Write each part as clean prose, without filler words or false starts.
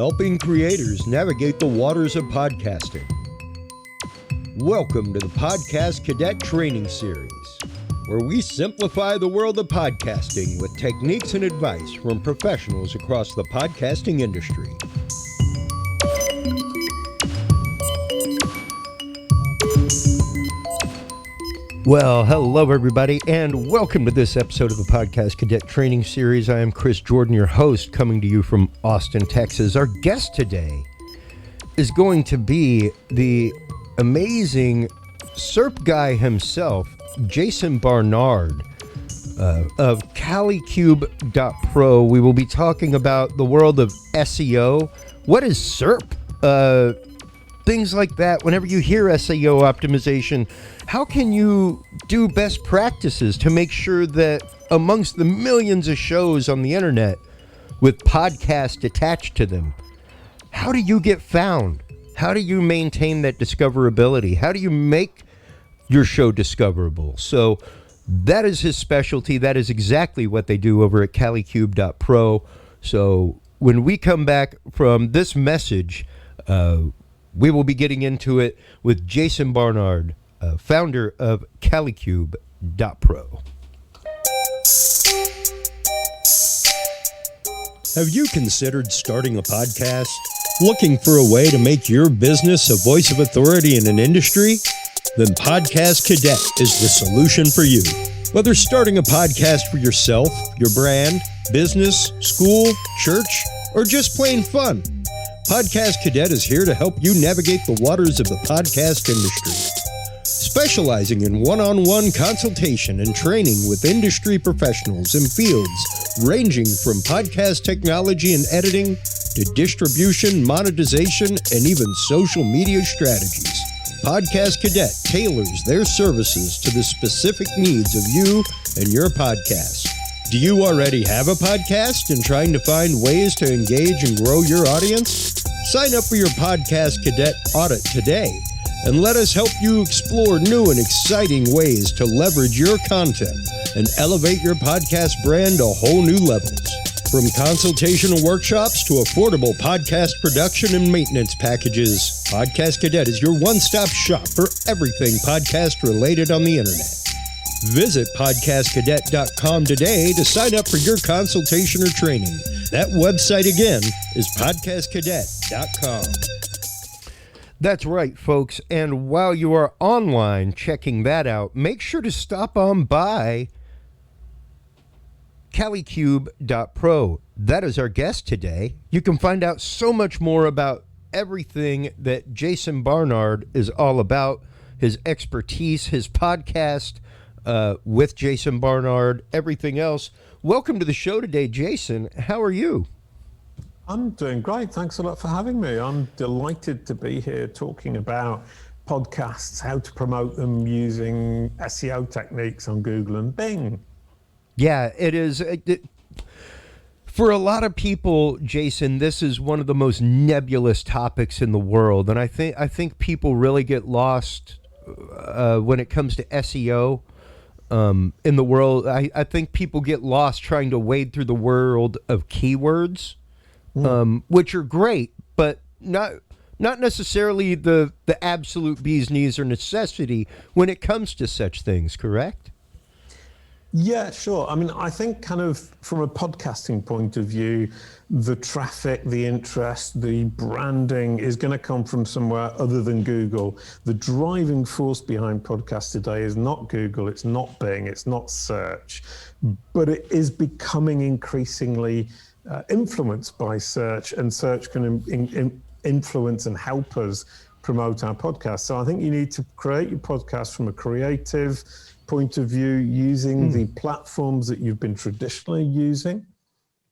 helping creators navigate the waters of podcasting. Welcome to the Podcast Cadet Training Series, where we simplify the world of podcasting with techniques and advice from professionals across the podcasting industry. Well, hello everybody, and welcome to this episode of the Podcast Cadet Training Series. I am Chris Jordan, your host, coming to you from Austin, Texas. Our guest today is going to be the amazing SERP guy himself, Jason Barnard of calicube.pro. We will be talking about the world of SEO. What is SERP? Things like that. Whenever you hear SEO optimization, how can you do best practices to make sure that amongst the millions of shows on the internet with podcasts attached to them, how do you get found? How do you maintain that discoverability? How do you make your show discoverable? So that is his specialty. That is exactly what they do over at calicube.pro. So when we come back from this message, we will be getting into it with Jason Barnard, founder of calicube.pro. Have you considered starting a podcast? Looking for a way to make your business a voice of authority in an industry? Then Podcast Cadet is the solution for you. Whether starting a podcast for yourself, your brand, business, school, church, or just plain fun, Podcast Cadet is here to help you navigate the waters of the podcast industry. Specializing in one-on-one consultation and training with industry professionals in fields ranging from podcast technology and editing to distribution, monetization, and even social media strategies, Podcast Cadet tailors their services to the specific needs of you and your podcast. Do you already have a podcast and trying to find ways to engage and grow your audience? Sign up for your Podcast Cadet audit today and let us help you explore new and exciting ways to leverage your content and elevate your podcast brand to whole new levels. From consultational workshops to affordable podcast production and maintenance packages, Podcast Cadet is your one-stop shop for everything podcast related on the internet. Visit podcastcadet.com today to sign up for your consultation or training. That website again is podcastcadet.com. That's right, folks. And while you are online checking that out, make sure to stop on by calicube.pro. That is our guest today. You can find out so much more about everything that Jason Barnard is all about, his expertise, his podcast, with Jason Barnard, everything else. Welcome to the show today, Jason. How are you? I'm doing great. Thanks a lot for having me. I'm delighted to be here talking about podcasts, how to promote them using SEO techniques on Google and Bing. Yeah, it is. For a lot of people, Jason, this is one of the most nebulous topics in the world, and I think people really get lost when it comes to SEO. In the world, I think people get lost trying to wade through the world of keywords, which are great, but not necessarily the absolute bee's knees or necessity when it comes to such things, correct? Yeah, sure. I mean, I think kind of from a podcasting point of view, the traffic, the interest, the branding is going to come from somewhere other than Google. The driving force behind podcasts today is not Google, it's not Bing, it's not search, but it is becoming increasingly influenced by search, and search can influence and help us promote our podcast. So I think you need to create your podcast from a creative point of view, using the platforms that you've been traditionally using,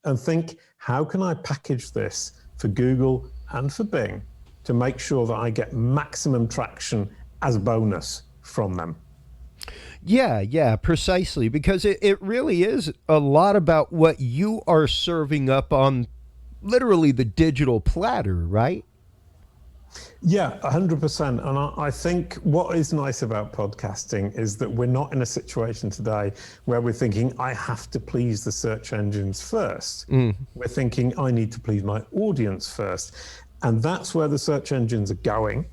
and think, how can I package this for Google and for Bing to make sure that I get maximum traction as a bonus from them? Yeah, precisely, because it really is a lot about what you are serving up on literally the digital platter, right? Yeah, 100%. And I think what is nice about podcasting is that we're not in a situation today where we're thinking, I have to please the search engines first. We're thinking, I need to please my audience first. And that's where the search engines are going.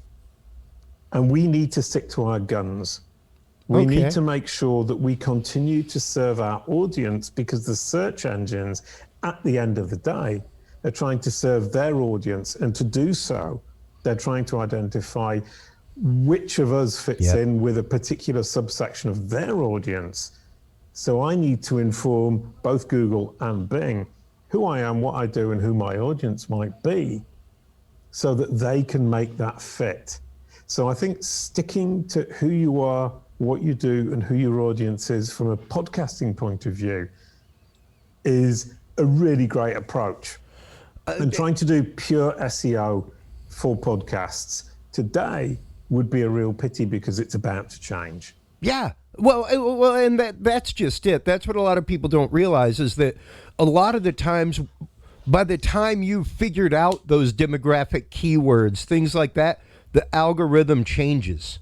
And we need to stick to our guns. We need to make sure that we continue to serve our audience, because the search engines, at the end of the day, are trying to serve their audience. And to do so, they're trying to identify which of us fits in with a particular subsection of their audience. So I need to inform both Google and Bing who I am, what I do, and who my audience might be, so that they can make that fit. So I think sticking to who you are, what you do, and who your audience is from a podcasting point of view is a really great approach. And trying to do pure SEO for podcasts today would be a real pity, because it's about to change. Yeah. Well, and that's just it. That's what a lot of people don't realize, is that a lot of the times, by the time you've figured out those demographic keywords, things like that, the algorithm changes.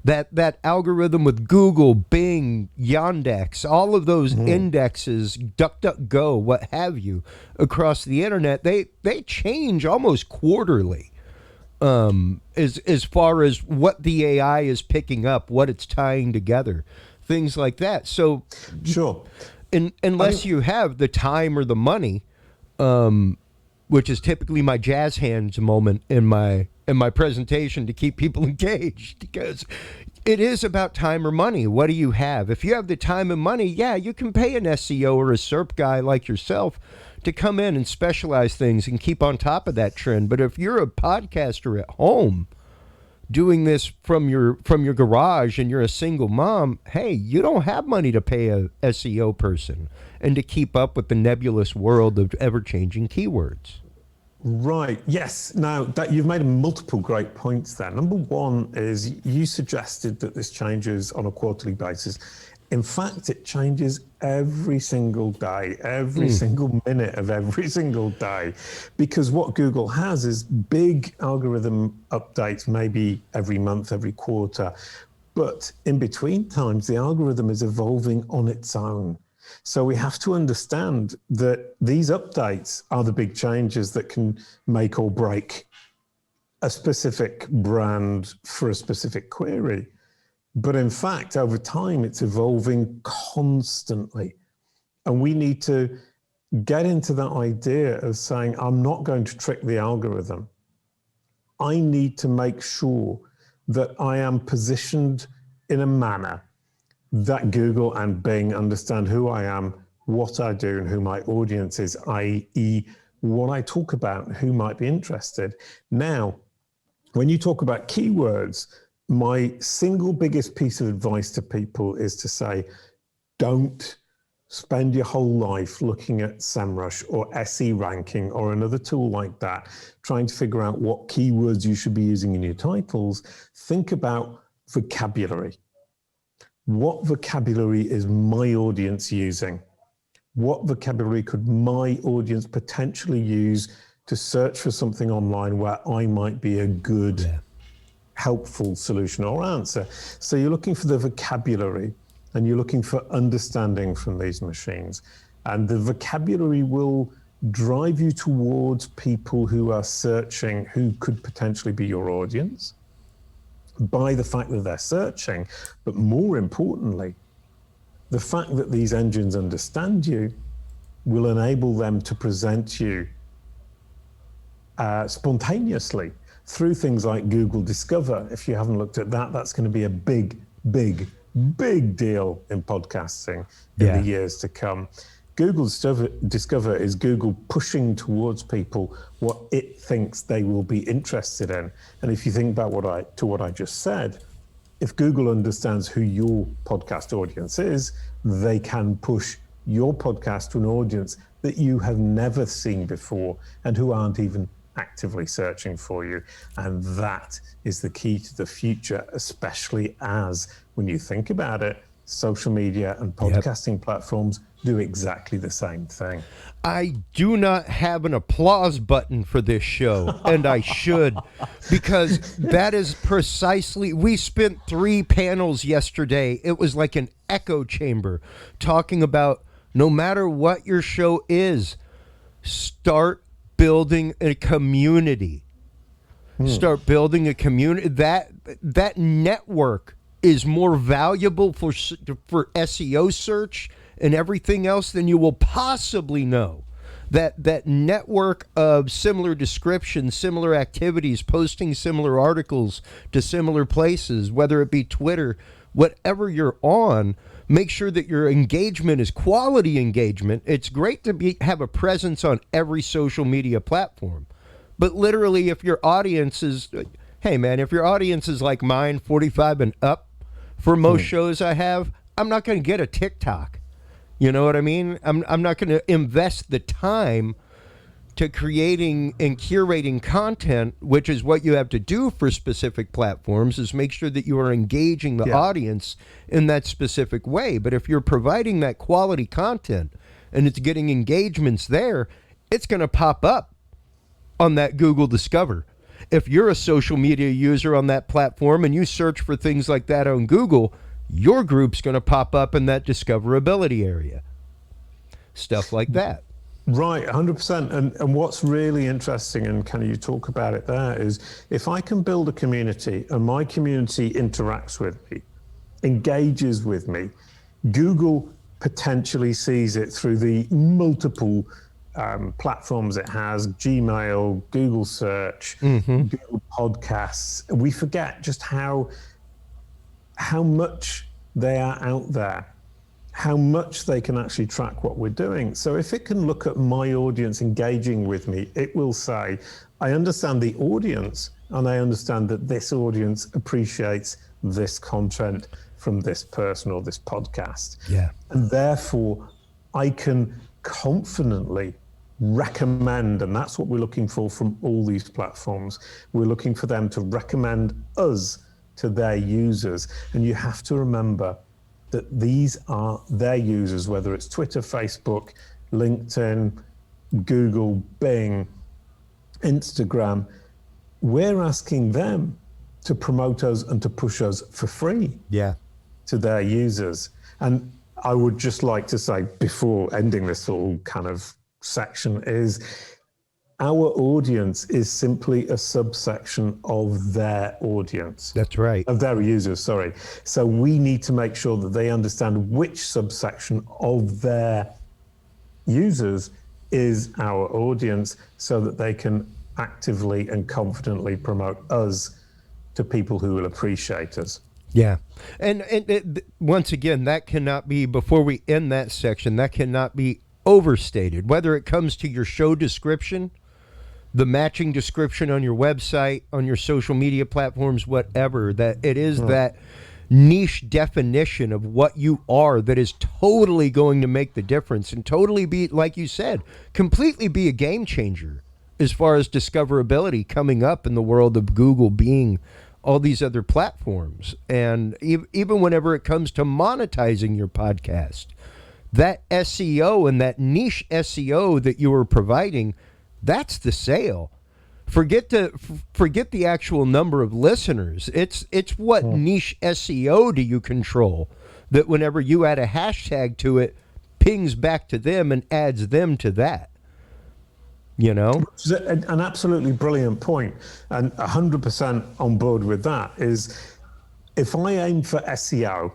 That algorithm with Google, Bing, Yandex, all of those indexes, DuckDuckGo, what have you, across the internet, they change almost quarterly. As far as what the AI is picking up, what it's tying together, things like that. So, sure, unless you have the time or the money, which is typically my jazz hands moment in my presentation to keep people engaged, because it is about time or money. What do you have? If you have the time and money, yeah, you can pay an SEO or a SERP guy like yourself to come in and specialize things and keep on top of that trend. But if you're a podcaster at home doing this from your garage and you're a single mom, hey, you don't have money to pay a SEO person and to keep up with the nebulous world of ever-changing keywords. Right. Yes. Now, that you've made multiple great points there. Number one is you suggested that this changes on a quarterly basis. In fact, it changes every single day, every single minute of every single day, because what Google has is big algorithm updates, maybe every month, every quarter. But in between times, the algorithm is evolving on its own. So we have to understand that these updates are the big changes that can make or break a specific brand for a specific query. But in fact, over time, it's evolving constantly. And we need to get into that idea of saying, I'm not going to trick the algorithm. I need to make sure that I am positioned in a manner that Google and Bing understand who I am, what I do, and who my audience is, i.e. what I talk about, who might be interested. Now, when you talk about keywords, my single biggest piece of advice to people is to say, don't spend your whole life looking at SEMrush or SE ranking or another tool like that, trying to figure out what keywords you should be using in your titles. Think about vocabulary. What vocabulary is my audience using? What vocabulary could my audience potentially use to search for something online where I might be a good, helpful solution or answer? So you're looking for the vocabulary and you're looking for understanding from these machines. And the vocabulary will drive you towards people who are searching, who could potentially be your audience by the fact that they're searching. But more importantly, the fact that these engines understand you will enable them to present you spontaneously through things like Google Discover. If you haven't looked at that, that's going to be a big, big, big deal in podcasting in the years to come. Google Discover is Google pushing towards people what it thinks they will be interested in. And if you think about what I just said, if Google understands who your podcast audience is, they can push your podcast to an audience that you have never seen before and who aren't even actively searching for you. And that is the key to the future, especially as, when you think about it, social media and podcasting platforms do exactly the same thing. I do not have an applause button for this show, and I should, because that is precisely, we spent 3 panels yesterday. It was like an echo chamber talking about no matter what your show is, start building a community. Start building a community. That network is more valuable for SEO search and everything else than you will possibly know. That network of similar descriptions, similar activities, posting similar articles to similar places, whether it be Twitter, whatever you're on, make sure that your engagement is quality engagement. It's great to have a presence on every social media platform. But literally, if your audience is, hey man, if your audience is like mine, 45 and up, for most shows I have, I'm not going to get a TikTok. You know what I mean? I'm not going to invest the time to creating and curating content, which is what you have to do for specific platforms, is make sure that you are engaging the audience in that specific way. But if you're providing that quality content and it's getting engagements there, it's going to pop up on that Google Discover. If you're a social media user on that platform and you search for things like that on Google, your group's going to pop up in that discoverability area. Stuff like that. Right, 100%. And what's really interesting, and can you talk about it there, is if I can build a community and my community interacts with me, engages with me, Google potentially sees it through the multiple platforms it has, Gmail, Google Search, Google Podcasts. We forget just how much they are out there, how much they can actually track what we're doing. So if it can look at my audience engaging with me, it will say, I understand the audience, and I understand that this audience appreciates this content from this person or this podcast. Yeah. And therefore, I can confidently recommend, and that's what we're looking for from all these platforms. We're looking for them to recommend us to their users. And you have to remember that these are their users, whether it's Twitter, Facebook, LinkedIn, Google, Bing, Instagram. We're asking them to promote us and to push us for free to their users. And I would just like to say, before ending this little kind of section, is our audience is simply a subsection of their audience. That's right. Of their users, sorry. So we need to make sure that they understand which subsection of their users is our audience, so that they can actively and confidently promote us to people who will appreciate us. Yeah. And once again, that cannot be, before we end that section, that cannot be overstated. Whether it comes to your show description, the matching description on your website, on your social media platforms, whatever, that it is that niche definition of what you are that is totally going to make the difference and totally be, like you said, completely be a game changer as far as discoverability coming up in the world of Google, being all these other platforms. And even whenever it comes to monetizing your podcast, that SEO and that niche SEO that you are providing, that's the sale. Forget the actual number of listeners. It's what niche SEO do you control, that whenever you add a hashtag to it, pings back to them and adds them to that. You know? An absolutely brilliant point, and 100% on board with that, is if I aim for SEO,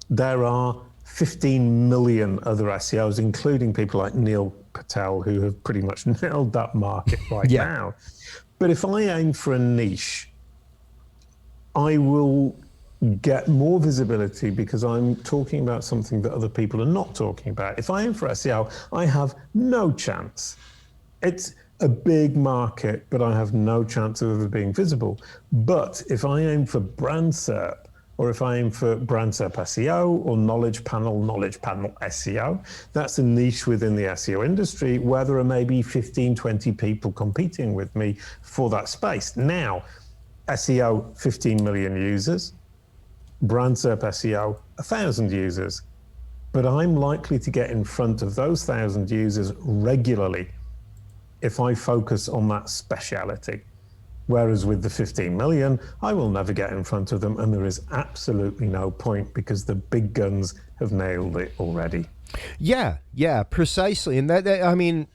there are 15 million other SEOs, including people like Neil Patel, who have pretty much nailed that market right now. But if I aim for a niche, I will get more visibility because I'm talking about something that other people are not talking about. If I aim for SEO, I have no chance. It's a big market, but I have no chance of ever being visible. But if I aim for brand SERP, or if I aim for brand SERP SEO or knowledge panel SEO, that's a niche within the SEO industry where there are maybe 15, 20 people competing with me for that space. Now, SEO, 15 million users. brand SERP SEO, 1,000 users. But I'm likely to get in front of those 1,000 users regularly if I focus on that speciality. Whereas with the 15 million, I will never get in front of them, and there is absolutely no point because the big guns have nailed it already. Yeah, precisely. And that I mean,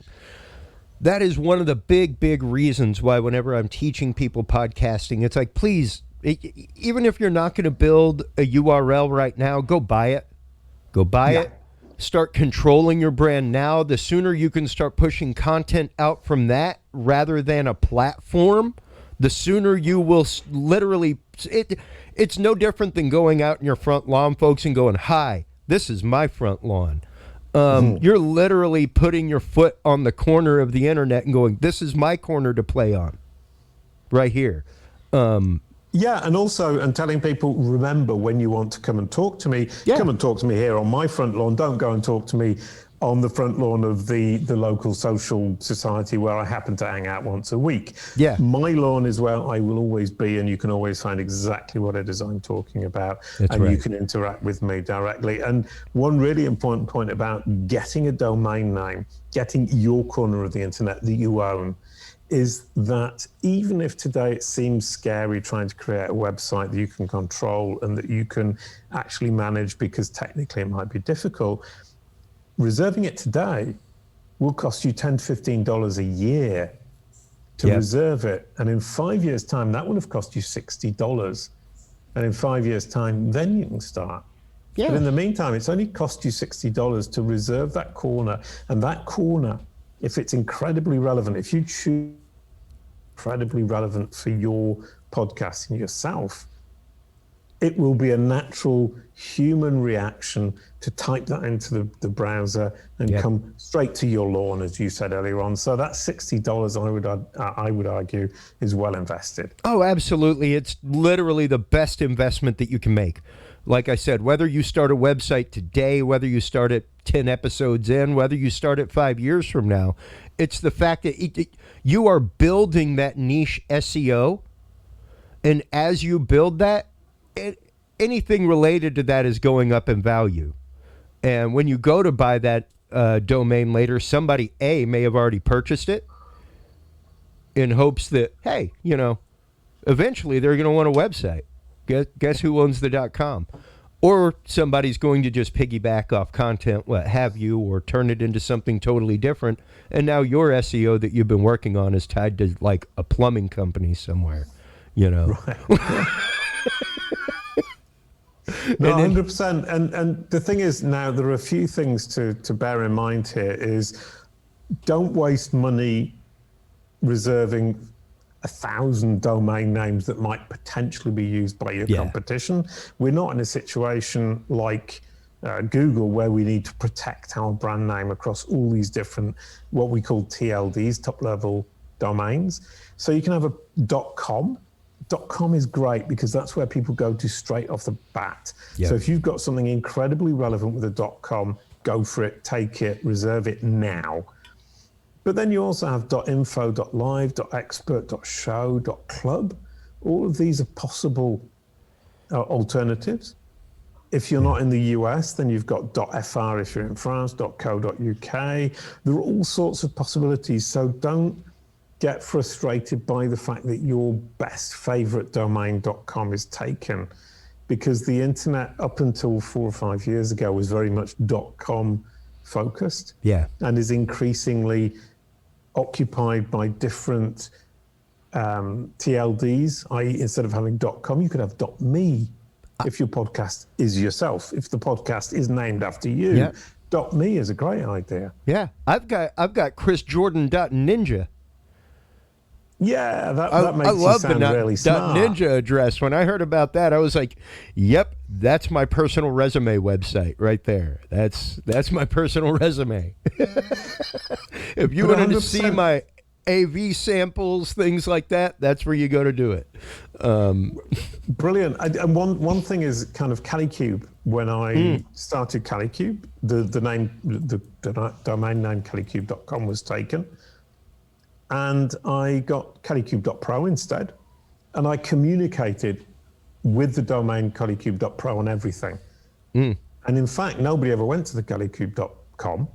that is one of the big reasons why whenever I'm teaching people podcasting, it's like, please, even if you're not going to build a URL right now, go buy it. Go buy it. Start controlling your brand now. The sooner you can start pushing content out from that rather than a platform, the sooner you will literally, it's no different than going out in your front lawn, folks, and going, hi, this is my front lawn. You're literally putting your foot on the corner of the internet and going, this is my corner to play on right here. Yeah, and also, and telling people, remember, when you want to come and talk to me, come and talk to me here on my front lawn. Don't go and talk to me on the front lawn of the local social society where I happen to hang out once a week. Yeah. My lawn is where I will always be, and you can always find exactly what it is I'm talking about. That's and right. You can interact with me directly. And one really important point about getting a domain name, getting your corner of the internet that you own, is that even if today it seems scary trying to create a website that you can control and that you can actually manage because technically it might be difficult, reserving it today will cost you $10 to $15 a year to reserve it. And in 5 years' time, that will have cost you $60. And in 5 years' time, then you can start. Yeah. But in the meantime, it's only cost you $60 to reserve that corner. And that corner, if it's incredibly relevant, if you choose incredibly relevant for your podcast and yourself, it will be a natural human reaction to type that into the browser and come straight to your lawn, as you said earlier on. So that $60, I would argue, is well invested. Oh, absolutely. It's literally the best investment that you can make. Like I said, whether you start a website today, whether you start it 10 episodes in, whether you start it 5 years from now, it's the fact that you are building that niche SEO. And as you build that, anything related to that is going up in value. And when you go to buy that domain later, somebody may have already purchased it in hopes that, hey, eventually they're going to want a website. Guess who owns the .com? Or somebody's going to just piggyback off content, what have you, or turn it into something totally different. And now your SEO that you've been working on is tied to like a plumbing company somewhere, Right. No, 100%. And the thing is, now there are a few things to bear in mind here is don't waste money reserving 1,000 domain names that might potentially be used by your competition. We're not in a situation like Google where we need to protect our brand name across all these different, what we call TLDs, top level domains. So you can have a .com. .com is great because that's where people go to straight off the bat. Yep. So if you've got something incredibly relevant with a .com, go for it, take it, reserve it now. But then you also have .info, .live, .expert, .show, .club. All of these are possible alternatives. If you're not in the US, then you've got .fr if you're in France, .co.uk. There are all sorts of possibilities. So don't get frustrated by the fact that your best favorite domain .com is taken, because the internet up until 4 or 5 years ago was very much .com focused and is increasingly occupied by different TLDs, i.e. instead of having .com, you could have .me if your podcast is yourself. If the podcast is named after you, .me is a great idea. Yeah, I've got Chris Jordan .ninja. Yeah, that makes you sound really smart. .ninja address. When I heard about that, I was like, "Yep, that's my personal resume website right there. That's my personal resume." If you wanted to see my AV samples, things like that, that's where you go to do it. Brilliant. And one thing is kind of Calicube. When I started Calicube, the domain name calicube.com was taken. And I got calicube.pro instead. And I communicated with the domain kalicube.pro on everything. And in fact, nobody ever went to the kalicube.com.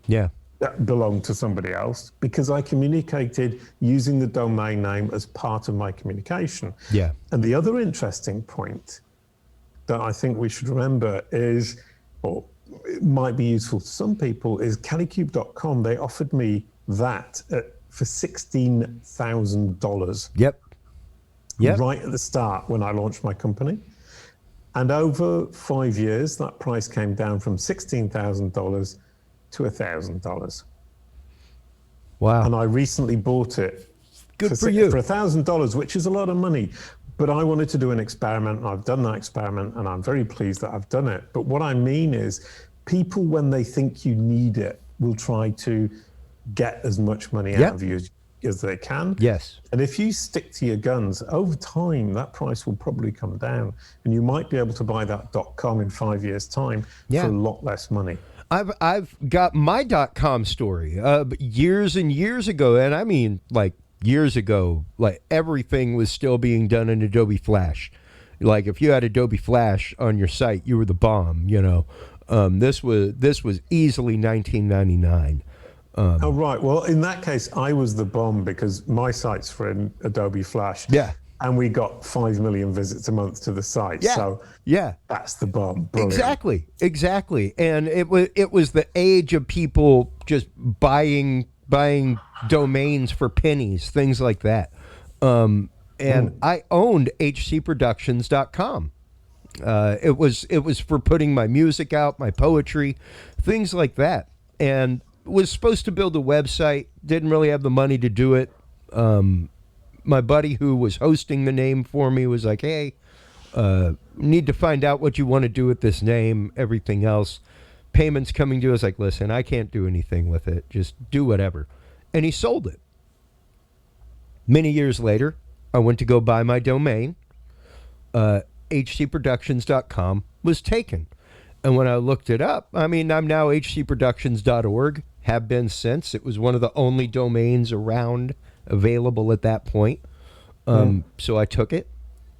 Yeah. That belonged to somebody else because I communicated using the domain name as part of my communication. Yeah. And the other interesting point that I think we should remember is, or it might be useful to some people, is kalicube.com. They offered me that for $16,000. Yep. Right at the start when I launched my company. And over 5 years, that price came down from $16,000 to $1,000. Wow. And I recently bought it for $1,000, which is a lot of money. But I wanted to do an experiment, and I've done that experiment, and I'm very pleased that I've done it. But what I mean is, people, when they think you need it, will try to get as much money out of you as they can. Yes. And if you stick to your guns, over time, that price will probably come down, and you might be able to buy that .com in 5 years' time for a lot less money. I've got my .com story years and years ago, and I mean like years ago, like everything was still being done in Adobe Flash. Like if you had Adobe Flash on your site, you were the bomb. You know, this was easily 1999. Oh right. Well, in that case, I was the bomb because my sites were in Adobe Flash. Yeah. And we got 5 million visits a month to the site. Yeah. So that's the bomb. Brilliant. Exactly. And it was the age of people just buying domains for pennies, things like that. And I owned hcproductions.com. It was for putting my music out, my poetry, things like that. And was supposed to build a website, didn't really have the money to do it. My buddy who was hosting the name for me was like, hey, need to find out what you want to do with this name, everything else. Payments coming to us, like, listen, I can't do anything with it. Just do whatever. And he sold it. Many years later, I went to go buy my domain. hcproductions.com was taken. And when I looked it up, I mean, I'm now hcproductions.org, have been since. It was one of the only domains around available at that point. So I took it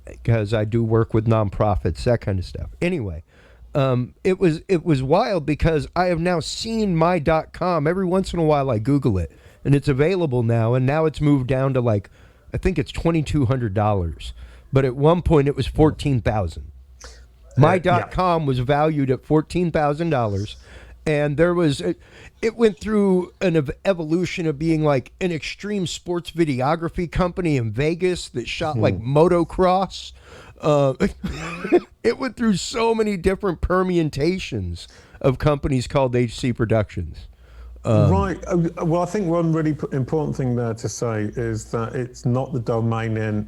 because I do work with nonprofits, that kind of stuff. Anyway, it was wild because I have now seen my .com. Every once in a while I Google it, and it's available now, and now it's moved down to like, I think it's $2,200. But at one point it was $14,000. My .com was valued at $14,000, and there was it went through an evolution of being like an extreme sports videography company in Vegas that shot like motocross. It went through so many different permutations of companies called HC Productions. Right. Well, I think one really important thing there to say is that it's not the domain name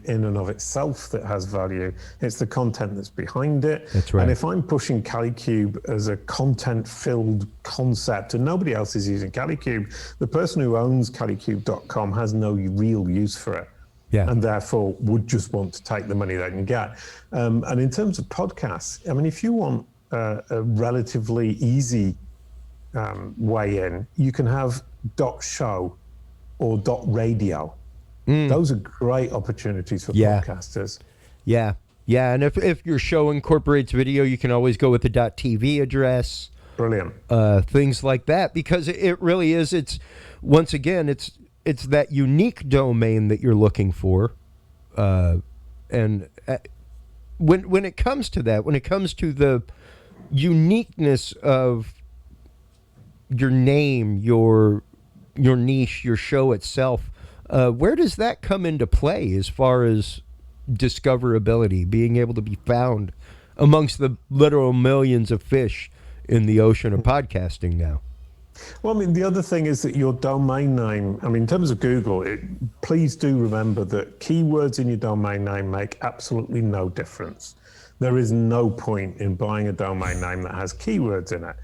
in and of itself that has value. It's the content that's behind it. That's right. And if I'm pushing Kalicube as a content-filled concept and nobody else is using Kalicube, the person who owns kalicube.com has no real use for it. Yeah. And therefore would just want to take the money they can get. And in terms of podcasts, I mean, if you want a relatively easy way in, you can have .show or .radio. Those are great opportunities for podcasters. Yeah. And if your show incorporates video, you can always go with the .tv address. Brilliant. Things like that, because it really is. It's once again, it's that unique domain that you're looking for, and when it comes to that, when it comes to the uniqueness of your name, your niche, your show itself, where does that come into play as far as discoverability, being able to be found amongst the literal millions of fish in the ocean of podcasting now? Well, I mean, the other thing is that your domain name, I mean, in terms of Google, please do remember that keywords in your domain name make absolutely no difference. There is no point in buying a domain name that has keywords in it.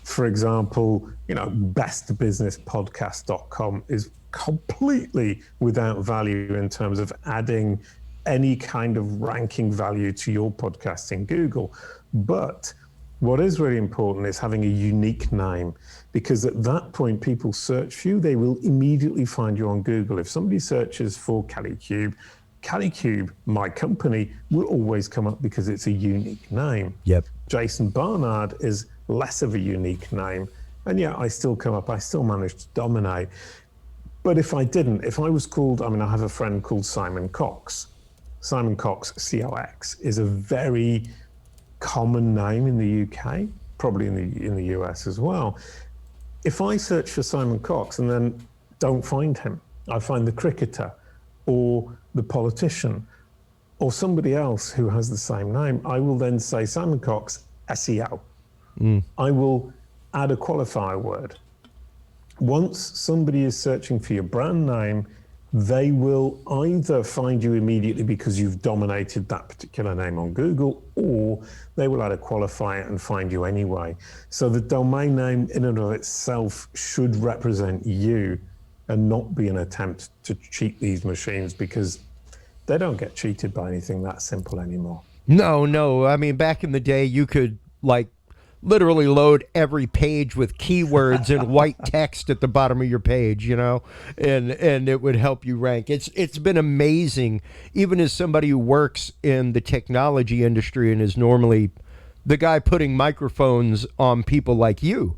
For example, bestbusinesspodcast.com is completely without value in terms of adding any kind of ranking value to your podcast in Google. But what is really important is having a unique name, because at that point, people search for you, they will immediately find you on Google. If somebody searches for Kalicube, Calicube, my company, will always come up because it's a unique name. Yep. Jason Barnard is less of a unique name. And yeah, I still come up, I still manage to dominate. But if I didn't, if I was called, I mean, I have a friend called Simon Cox. Simon Cox, COX, is a very common name in the UK, probably in the US as well. If I search for Simon Cox and then don't find him, I find the cricketer or the politician or somebody else who has the same name, I will then say Simon Cox, SEO. I will add a qualifier word. Once somebody is searching for your brand name, they will either find you immediately because you've dominated that particular name on Google, or they will add a qualifier and find you anyway. So the domain name in and of itself should represent you and not be an attempt to cheat these machines, because they don't get cheated by anything that simple anymore. No. I mean, back in the day, you could literally load every page with keywords and white text at the bottom of your page, and it would help you rank. It's been amazing, even as somebody who works in the technology industry and is normally the guy putting microphones on people like you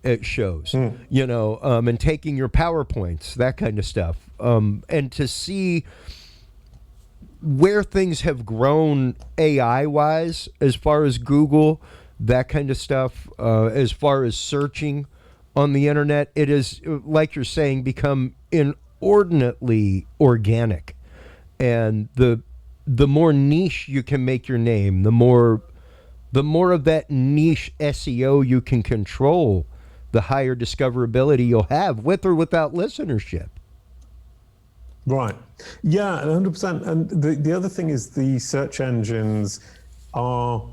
at shows, and taking your PowerPoints, that kind of stuff. And to see where things have grown AI-wise, as far as Google, that kind of stuff, as far as searching on the internet, it is, like you're saying, become inordinately organic. And the more niche you can make your name, the more of that niche SEO you can control, the higher discoverability you'll have, with or without listenership. Right. Yeah, 100%. And the other thing is the search engines are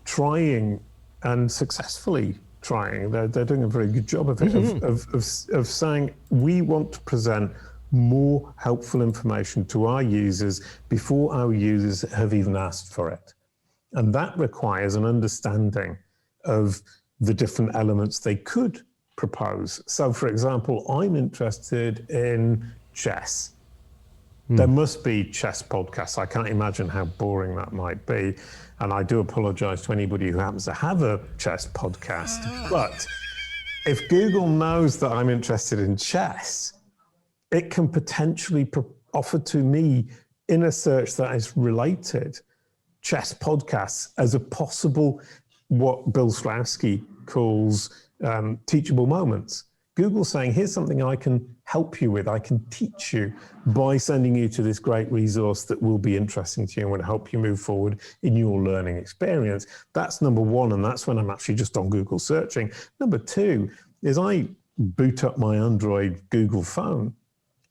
trying, and successfully trying, they're doing a very good job of it, of saying, we want to present more helpful information to our users before our users have even asked for it. And that requires an understanding of the different elements they could propose. So, for example, I'm interested in chess. There must be chess podcasts. I can't imagine how boring that might be. And I do apologize to anybody who happens to have a chess podcast. But if Google knows that I'm interested in chess, it can potentially offer to me, in a search that is related, chess podcasts as a possible, what Bill Slawski calls teachable moments. Google's saying, here's something I can help you with. I can teach you by sending you to this great resource that will be interesting to you and will help you move forward in your learning experience. That's number one, and that's when I'm actually just on Google searching. Number two is I boot up my Android Google phone.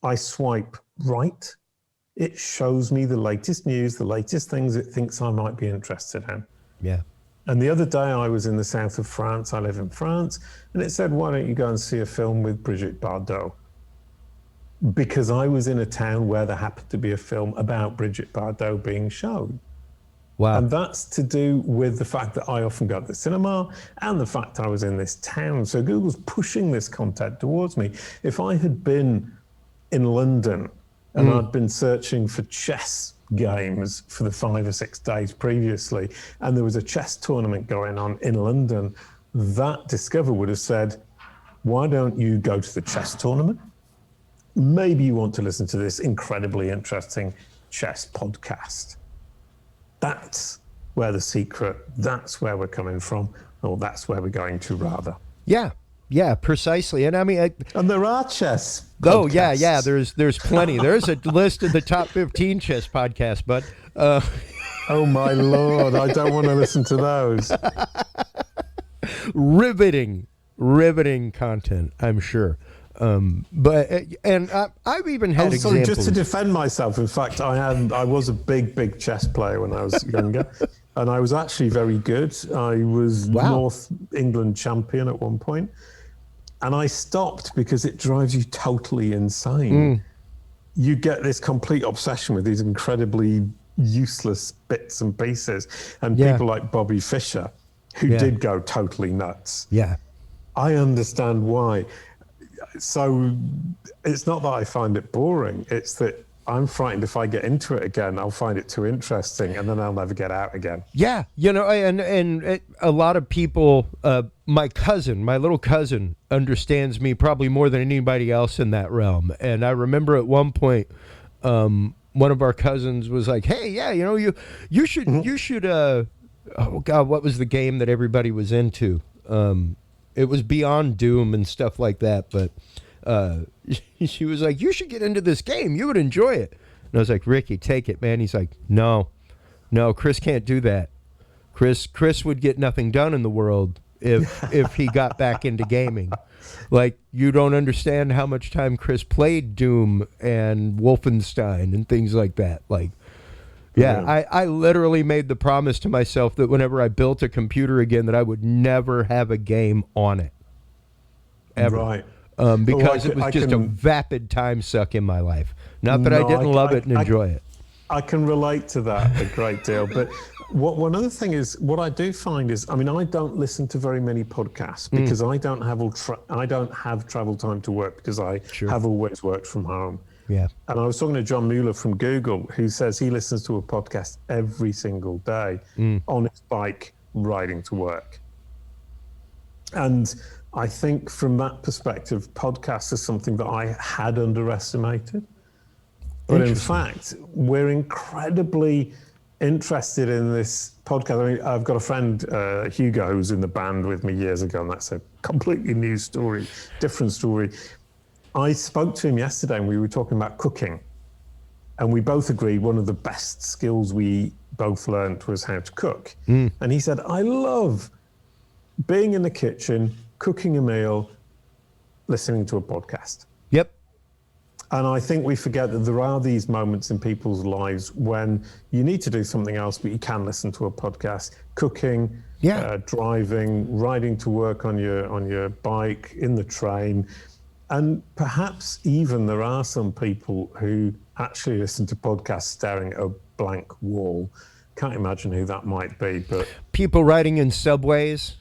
I swipe right. It shows me the latest news, the latest things it thinks I might be interested in. Yeah. And the other day I was in the south of France, I live in France, and it said, why don't you go and see a film with Brigitte Bardot? Because I was in a town where there happened to be a film about Brigitte Bardot being shown. Wow. And that's to do with the fact that I often go to the cinema and the fact I was in this town. So Google's pushing this content towards me. If I had been in London and I'd been searching for chess games for the 5 or 6 days previously, and there was a chess tournament going on in London, that Discover would have said, why don't you go to the chess tournament? Maybe you want to listen to this incredibly interesting chess podcast. That's where the secret, that's where we're coming from, or that's where we're going to, rather. Yeah, precisely. And I mean, and there are chess podcasts. Oh, yeah. There's plenty. There's a list of the top 15 chess podcasts, but oh my Lord, I don't want to listen to those. Riveting content, I'm sure. But I've even had examples. Just to defend myself, in fact, I was a big chess player when I was younger, and I was actually very good. I was North England champion at one point, and I stopped because it drives you totally insane. You get this complete obsession with these incredibly useless bits and pieces, and people like Bobby Fischer, who did go totally nuts. Yeah, I understand why. So it's not that I find it boring, it's that I'm frightened if I get into it again, I'll find it too interesting, and then I'll never get out again. Yeah, and a lot of people, my little cousin, understands me probably more than anybody else in that realm. And I remember at one point, one of our cousins was like, "Hey, yeah, you should." Oh God, what was the game that everybody was into? It was Beyond Doom and stuff like that, but. She was like, "You should get into this game. You would enjoy it." And I was like, "Ricky, take it, man." He's like, No, Chris can't do that. Chris would get nothing done in the world if he got back into gaming. Like, you don't understand how much time Chris played Doom and Wolfenstein and things like that. Like, yeah, I literally made the promise to myself that whenever I built a computer again, that I would never have a game on it. Ever. Right. Because it was just a vapid time suck in my life. Not that I didn't love it and enjoy it. I can relate to that a great deal. But one other thing is, what I do find is, I mean, I don't listen to very many podcasts because I don't have travel time to work because I have always worked from home. Yeah. And I was talking to John Mueller from Google, who says he listens to a podcast every single day on his bike riding to work. And I think from that perspective, podcasts is something that I had underestimated. But in fact, we're incredibly interested in this podcast. I mean, I've got a friend, Hugo, who was in the band with me years ago, and that's a completely new story, different story. I spoke to him yesterday, and we were talking about cooking. And we both agreed one of the best skills we both learned was how to cook. And he said, "I love being in the kitchen, cooking a meal, listening to a podcast." Yep. And I think we forget that there are these moments in people's lives when you need to do something else, but you can listen to a podcast, cooking, driving, riding to work on your bike, in the train. And perhaps even there are some people who actually listen to podcasts staring at a blank wall. Can't imagine who that might be, but people riding in subways,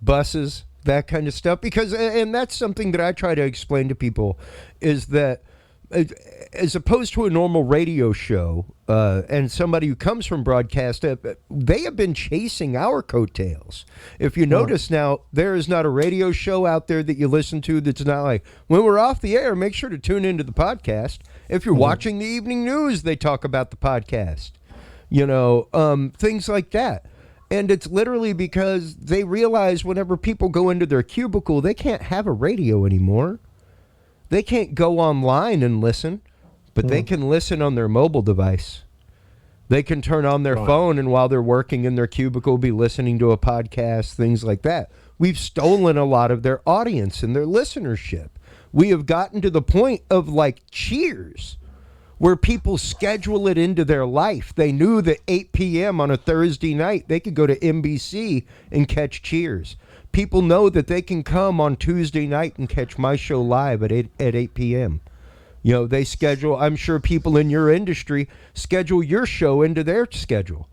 buses, that kind of stuff. Because, and that's something that I try to explain to people, is that as opposed to a normal radio show, and somebody who comes from broadcast, they have been chasing our coattails. If you notice now, there is not a radio show out there that you listen to that's not like, when we're off the air, make sure to tune into the podcast. If you're watching the evening news, they talk about the podcast. Things like that. And it's literally because they realize whenever people go into their cubicle, they can't have a radio anymore. They can't go online and listen, but they can listen on their mobile device. They can turn on their phone, and while they're working in their cubicle, be listening to a podcast, things like that. We've stolen a lot of their audience and their listenership. We have gotten to the point of like Cheers, where people schedule it into their life. They knew that 8 p.m. on a Thursday night, they could go to NBC and catch Cheers. People know that they can come on Tuesday night and catch my show live at 8 p.m. They schedule, I'm sure people in your industry schedule your show into their schedule.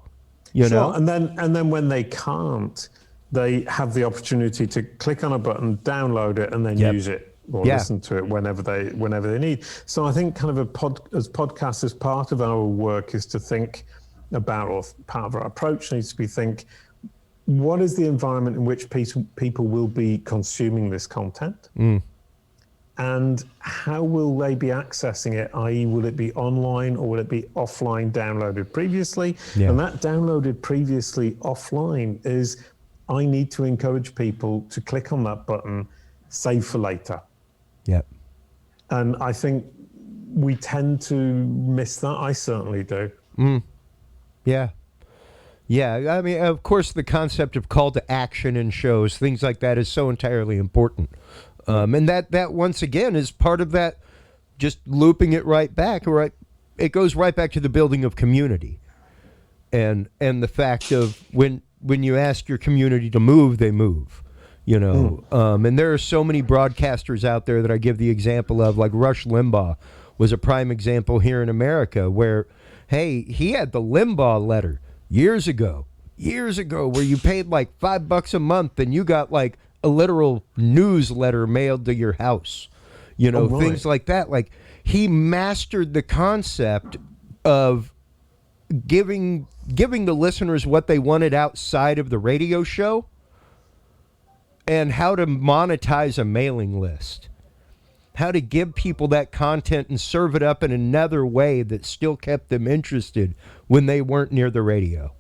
Sure. And then when they can't, they have the opportunity to click on a button, download it, and then use it. Or listen to it whenever they need. So I think kind of as podcasters, part of our work is to think about, or part of our approach needs to be think, what is the environment in which people will be consuming this content? And how will they be accessing it? I.e., will it be online or will it be offline, downloaded previously? And that downloaded previously offline is, I need to encourage people to click on that button, save for later. Yep. And I think we tend to miss that. I certainly do. Yeah. I mean, of course, the concept of call to action in shows, things like that, is so entirely important. And that once again is part of that, just looping it right back. Right, it goes right back to the building of community, and the fact of when you ask your community to move, they move. And there are so many broadcasters out there that I give the example of, like Rush Limbaugh was a prime example here in America, where, hey, he had the Limbaugh letter years ago, where you paid like $5 a month and you got like a literal newsletter mailed to your house, things like that. Like, he mastered the concept of giving the listeners what they wanted outside of the radio show and how to monetize a mailing list, how to give people that content and serve it up in another way that still kept them interested when they weren't near the radio.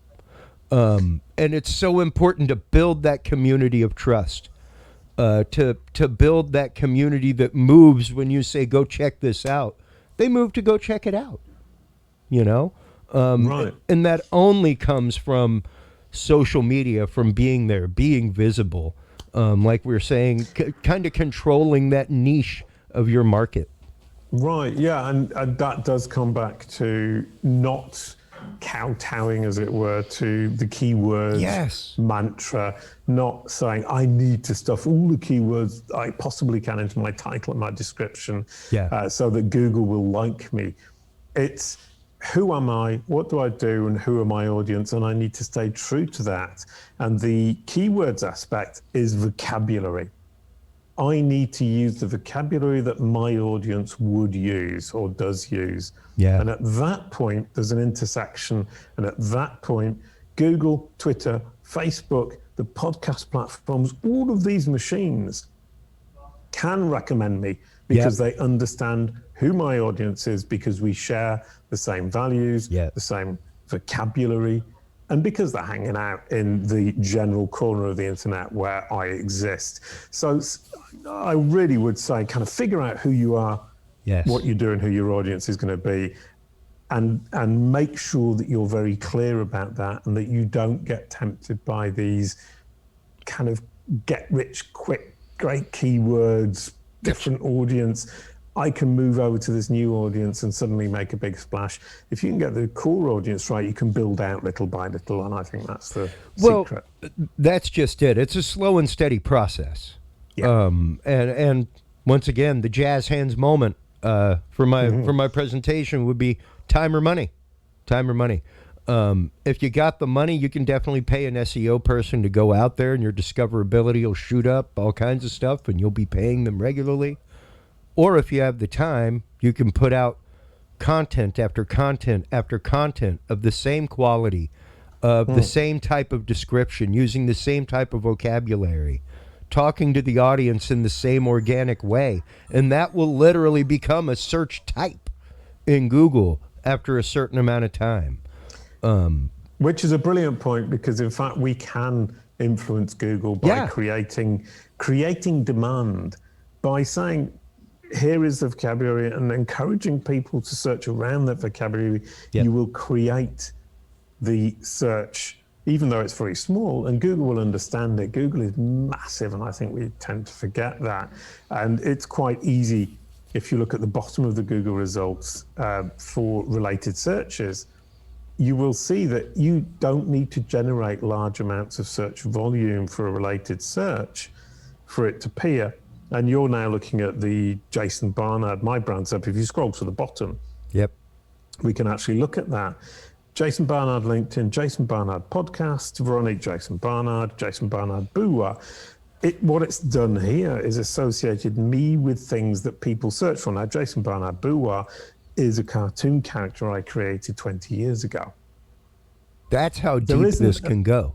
And it's so important to build that community of trust, to build that community that moves when you say, go check this out. They move to go check it out, you know? Right. And that only comes from social media, from being there, being visible. Like we were saying, kind of controlling that niche of your market. Right, yeah, and that does come back to not kowtowing, as it were, to the keywords mantra, not saying, I need to stuff all the keywords I possibly can into my title and my description so that Google will like me. It's who am I, what do I do, and who are my audience, and I need to stay true to that. And the keywords aspect is vocabulary. I need to use the vocabulary that my audience would use or does use. Yeah. And at that point, there's an intersection. And at that point, Google, Twitter, Facebook, the podcast platforms, all of these machines can recommend me because they understand who my audience is, because we share the same values, the same vocabulary, and because they're hanging out in the general corner of the internet where I exist. So I really would say kind of figure out who you are, what you do, and who your audience is going to be, and make sure that you're very clear about that and that you don't get tempted by these kind of get rich quick, great keywords, different audience. I can move over to this new audience and suddenly make a big splash. If you can get the core audience right, you can build out little by little, and I think that's the secret. That's just it. It's a slow and steady process. Yeah. And once again, the jazz hands moment for my presentation would be time or money. Time or money. If you got the money, you can definitely pay an SEO person to go out there, and your discoverability will shoot up, all kinds of stuff, and you'll be paying them regularly. Or if you have the time, you can put out content after content after content of the same quality, of the same type of description, using the same type of vocabulary, talking to the audience in the same organic way. And that will literally become a search type in Google after a certain amount of time. Which is a brilliant point, because in fact we can influence Google by creating demand, by saying, here is the vocabulary, and encouraging people to search around that vocabulary. You will create the search, even though it's very small, and Google will understand it. Google is massive, and I think we tend to forget that. And it's quite easy, if you look at the bottom of the Google results for related searches, you will see that you don't need to generate large amounts of search volume for a related search for it to appear. And you're now looking at the Jason Barnard, My Brand SERP. If you scroll to the bottom, we can actually look at that. Jason Barnard LinkedIn, Jason Barnard Podcast, Veronique Jason Barnard Boowa. What it's done here is associated me with things that people search for. Now, Jason Barnard Boowa is a cartoon character I created 20 years ago. That's how deep this can go.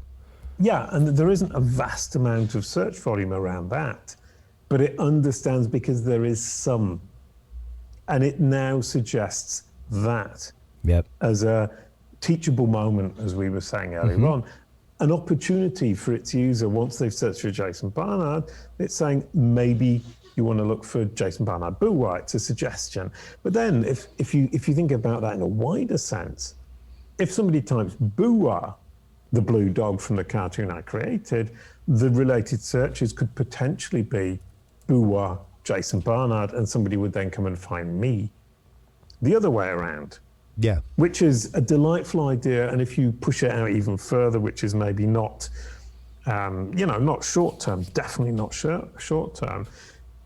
Yeah, and there isn't a vast amount of search volume around that. But it understands because there is some. And it now suggests that as a teachable moment, as we were saying earlier on, an opportunity for its user, once they've searched for Jason Barnard, it's saying maybe you want to look for Jason Barnard Boowa. It's a suggestion. But then if you think about that in a wider sense, if somebody types Boowa, the blue dog from the cartoon I created, the related searches could potentially be Boowa, Jason Barnard, and somebody would then come and find me. The other way around. Yeah. Which is a delightful idea. And if you push it out even further, which is maybe not, not short term, definitely not short term,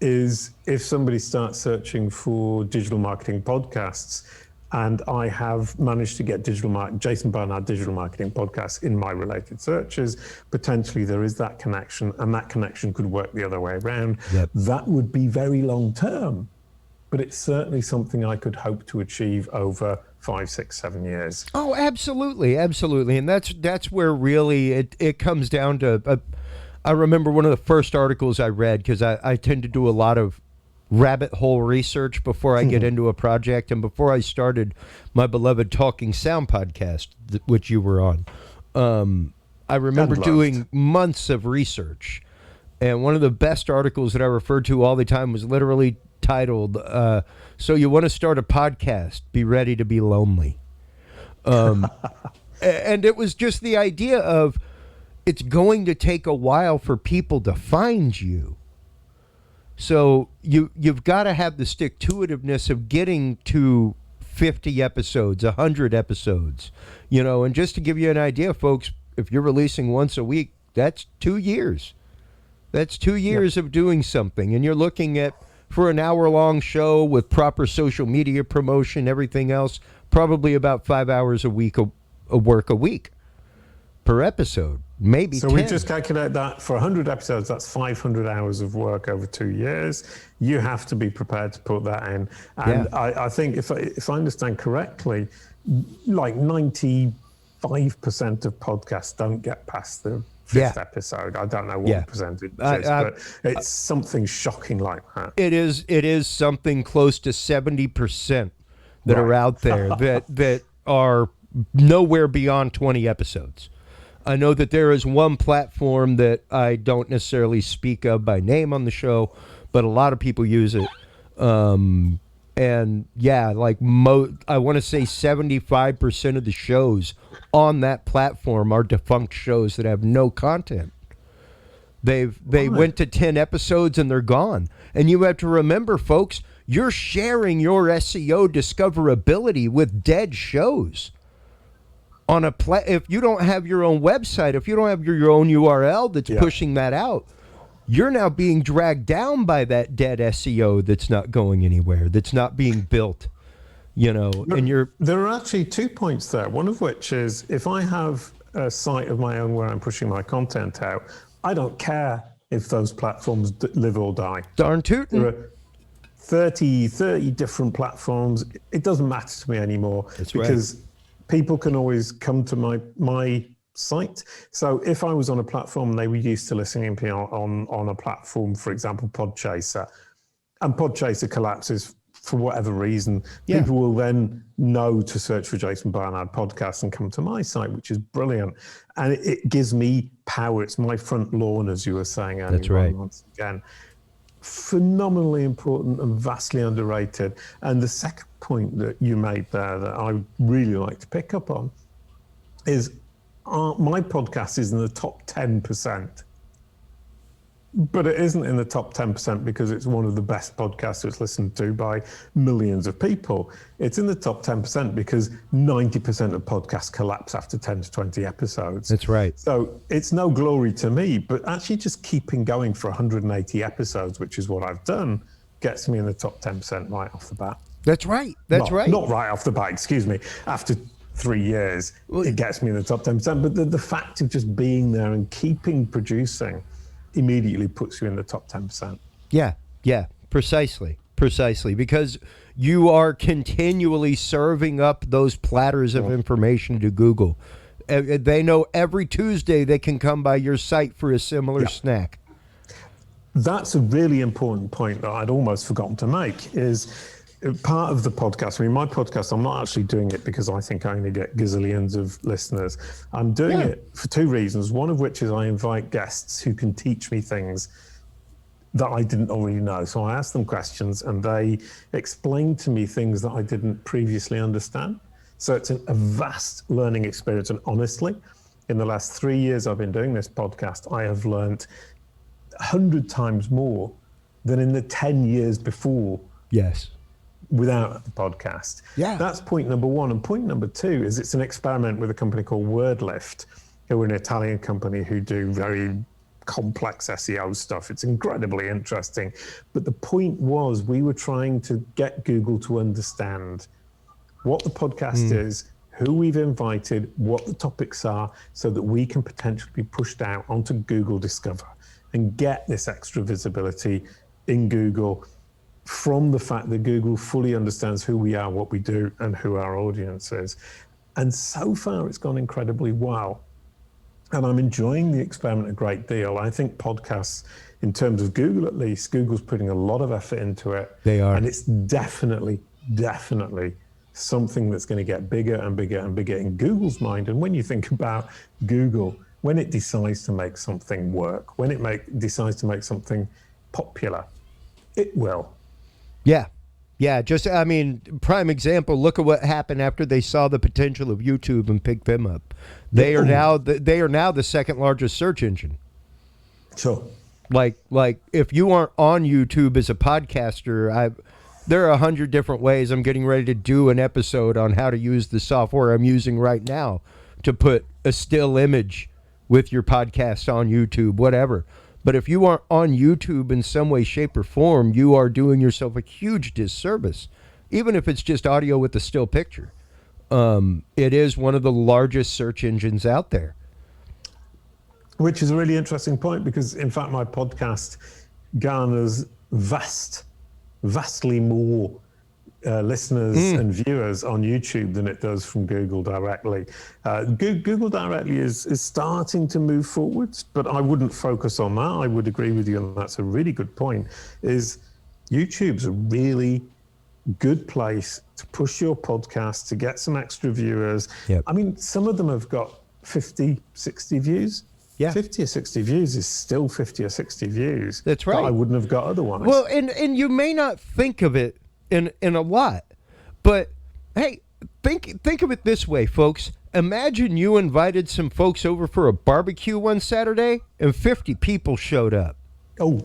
is if somebody starts searching for digital marketing podcasts, and I have managed to get Jason Barnard digital marketing podcasts in my related searches, potentially there is that connection, and that connection could work the other way around. That would be very long term. but it's certainly something I could hope to achieve over 5, 6, 7 years. Oh, absolutely, absolutely, and that's where really it comes down to. I remember one of the first articles I read, because I tend to do a lot of rabbit hole research before I get into a project, and before I started my beloved Talking Sound podcast, which you were on, I remember doing months of research, and one of the best articles that I referred to all the time was literally titled, "So You Want to Start a Podcast, Be Ready to Be Lonely." And it was just the idea of, it's going to take a while for people to find you. So you've got to have the stick-to-itiveness of getting to 50 episodes, 100 episodes, and just to give you an idea, folks, if you're releasing once a week, that's 2 years. That's 2 years of doing something. And you're looking at, for an hour-long show with proper social media promotion, everything else, probably about 5 hours a week of work a week per episode, maybe so 10. We just calculate that for 100 episodes, that's 500 hours of work over 2 years. You have to be prepared to put that in. And I think if I understand correctly, like 95% of podcasts don't get past the fifth episode. I don't know what the percentage is, but it's something shocking like that. It is something close to 70% that are out there that are nowhere beyond 20 episodes. I know that there is one platform that I don't necessarily speak of by name on the show, but a lot of people use it. And yeah, like I want to say 75% of the shows on that platform are defunct shows that have no content. They went to 10 episodes and they're gone. And you have to remember, folks, you're sharing your SEO discoverability with dead shows. If you don't have your own website, if you don't have your own URL that's pushing that out, you're now being dragged down by that dead SEO that's not going anywhere, that's not being built, and There are actually 2 points there, one of which is, if I have a site of my own where I'm pushing my content out, I don't care if those platforms live or die. Darn tootin'. There are 30 different platforms. It doesn't matter to me anymore. That's because people can always come to my site. So if I was on a platform, they were used to listening to me on a platform, for example, Podchaser, and Podchaser collapses for whatever reason, people will then know to search for Jason Barnard podcast and come to my site, which is brilliant. And it gives me power. It's my front lawn, as you were saying earlier. That's right. Once again, phenomenally important and vastly underrated. And the second point that you made there that I really like to pick up on is my podcast is in the top 10%. But it isn't in the top 10% because it's one of the best podcasts that's listened to by millions of people. It's in the top 10% because 90% of podcasts collapse after 10 to 20 episodes. That's right. So it's no glory to me, but actually just keeping going for 180 episodes, which is what I've done, gets me in the top 10% right off the bat. That's right. That's right. Not right off the bat, excuse me. After 3 years, it gets me in the top 10%. But the fact of just being there and keeping producing immediately puts you in the top 10%. Yeah, precisely, because you are continually serving up those platters of information to Google. They know every Tuesday they can come by your site for a similar snack. That's a really important point that I'd almost forgotten to make, is part of the podcast. I mean, my podcast, I'm not actually doing it because I think I only get gazillions of listeners. I'm doing it for two reasons. One of which is I invite guests who can teach me things that I didn't already know. So I ask them questions and they explain to me things that I didn't previously understand. So it's a vast learning experience. And honestly, in the last 3 years I've been doing this podcast, I have learned 100 times more than in the 10 years before. Yes. Without the podcast. Yeah. That's point number one. And point number two is it's an experiment with a company called WordLift, who are an Italian company who do very complex SEO stuff. It's incredibly interesting. But the point was we were trying to get Google to understand what the podcast is, who we've invited, what the topics are, so that we can potentially be pushed out onto Google Discover and get this extra visibility in Google from the fact that Google fully understands who we are, what we do, and who our audience is. And so far, it's gone incredibly well. And I'm enjoying the experiment a great deal. I think podcasts, in terms of Google at least, Google's putting a lot of effort into it. They are. And it's definitely something that's going to get bigger and bigger and bigger in Google's mind. And when you think about Google, when it decides to make something work, when it decides to make something popular, it will. Yeah. Yeah, prime example, look at what happened after they saw the potential of YouTube and picked them up. They are now the second largest search engine. Sure. Like if you aren't on YouTube as a podcaster, there are 100 different ways. I'm getting ready to do an episode on how to use the software I'm using right now to put a still image with your podcast on YouTube, whatever. But if you aren't on YouTube in some way, shape, or form, you are doing yourself a huge disservice, even if it's just audio with a still picture. It is one of the largest search engines out there. Which is a really interesting point, because, in fact, my podcast garners vastly more listeners and viewers on YouTube than it does from Google directly. Google directly is starting to move forwards, but I wouldn't focus on that. I would agree with you, and that's a really good point, is YouTube's a really good place to push your podcast, to get some extra viewers. Yep. I mean, some of them have got 50, 60 views. Yeah. 50 or 60 views is still 50 or 60 views. That's right. That I wouldn't have got otherwise. Well, and you may not think of it in a lot, but hey, think of it this way, folks. Imagine you invited some folks over for a barbecue one Saturday and 50 people showed up. Oh.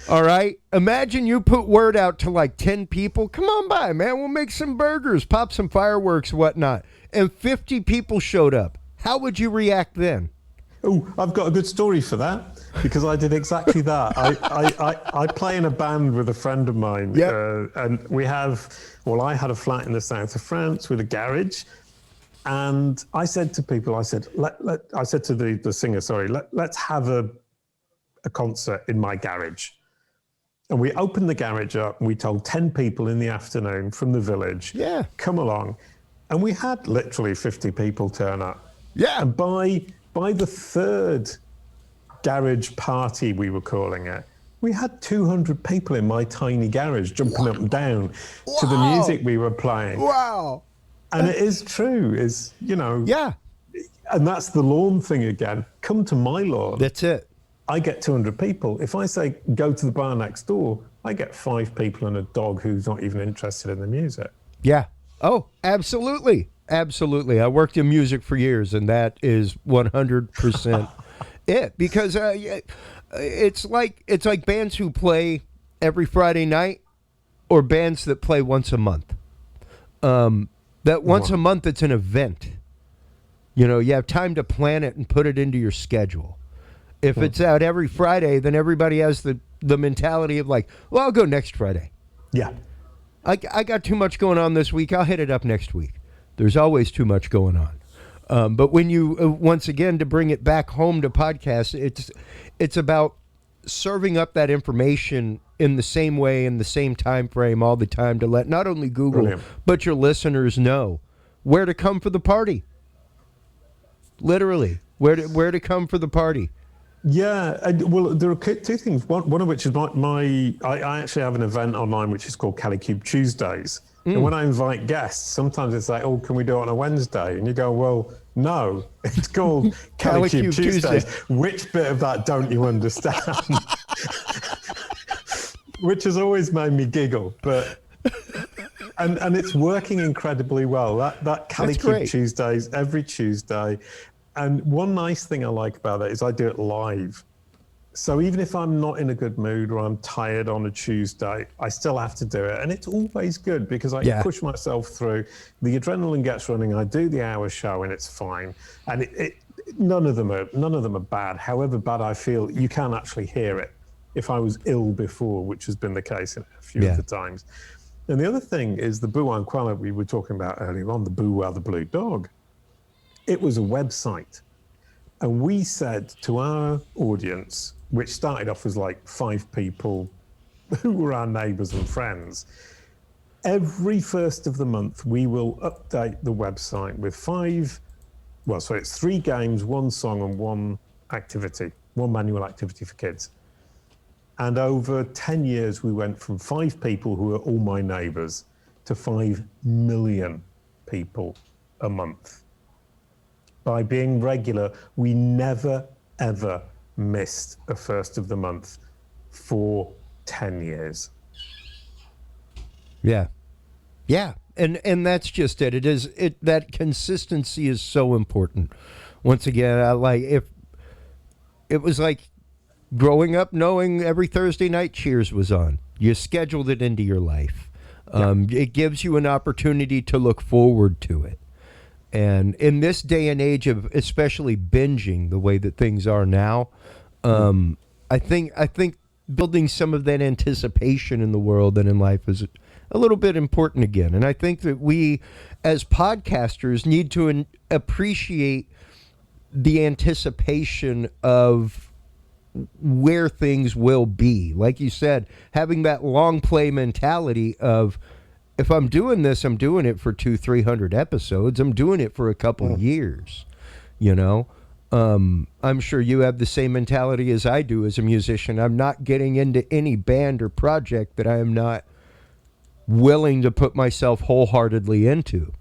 All right. Imagine you put word out to like 10 people. Come on by, man. We'll make some burgers, pop some fireworks, whatnot. And 50 people showed up. How would you react then? Oh, I've got a good story for that, because I did exactly that. I play in a band with a friend of mine, and I had a flat in the south of France with a garage, and I said to people, I said to the singer, let's have a concert in my garage. And we opened the garage up, and we told 10 people in the afternoon from the village, come along. And we had literally 50 people turn up. Yeah. And by the third garage party, we were calling it, we had 200 people in my tiny garage jumping up and down to the music we were playing. Wow. And it is true, Yeah. And that's the lawn thing again. Come to my lawn. That's it. I get 200 people. If I say go to the bar next door, I get 5 people and a dog who's not even interested in the music. Yeah. Oh, absolutely. Absolutely. I worked in music for years, and that is 100% it. Because it's like bands who play every Friday night, or bands that play once a month. That once a month, it's an event. You have time to plan it and put it into your schedule. If it's out every Friday, then everybody has the mentality of like, well, I'll go next Friday. Yeah. I got too much going on this week. I'll hit it up next week. There's always too much going on. But when you, once again, to bring it back home to podcasts, it's about serving up that information in the same way, in the same time frame all the time, to let not only Google, but your listeners know where to come for the party. Literally, where to come for the party. Yeah, well, there are 2 things. One of which is I actually have an event online which is called Calicube Tuesdays. And when I invite guests, sometimes it's like, oh, can we do it on a Wednesday? And you go, well, no, it's called Calicube Tuesdays. Which bit of that don't you understand? Which has always made me giggle, but and it's working incredibly well. That Calicube Tuesdays every Tuesday. And one nice thing I like about it is I do it live. So even if I'm not in a good mood or I'm tired on a Tuesday, I still have to do it. And it's always good because I push myself through. The adrenaline gets running. I do the hour show and it's fine. And none of them are bad. However bad I feel, you can actually hear it. If I was ill before, which has been the case in a few of the times. And the other thing is the Bouin Koala we were talking about earlier on, the Bouin the blue dog. It was a website. And we said to our audience, which started off as like 5 people who were our neighbors and friends. Every first of the month, we will update the website with it's 3 games, 1 song, and 1 activity, 1 manual activity for kids. And over 10 years, we went from 5 people who are all my neighbors to 5 million people a month. By being regular, we never, ever missed a first of the month for 10 years. Yeah. Yeah. And that's just it. That consistency is so important. Once again, if it was like growing up knowing every Thursday night Cheers was on, you scheduled it into your life. It gives you an opportunity to look forward to it. And in this day and age of especially binging the way that things are now, I think building some of that anticipation in the world and in life is a little bit important again. And I think that we as podcasters need to appreciate the anticipation of where things will be. Like you said, having that long play mentality of, if I'm doing this, I'm doing it for 200-300 episodes. I'm doing it for a couple of years, I'm sure you have the same mentality as I do as a musician. I'm not getting into any band or project that I am not willing to put myself wholeheartedly into.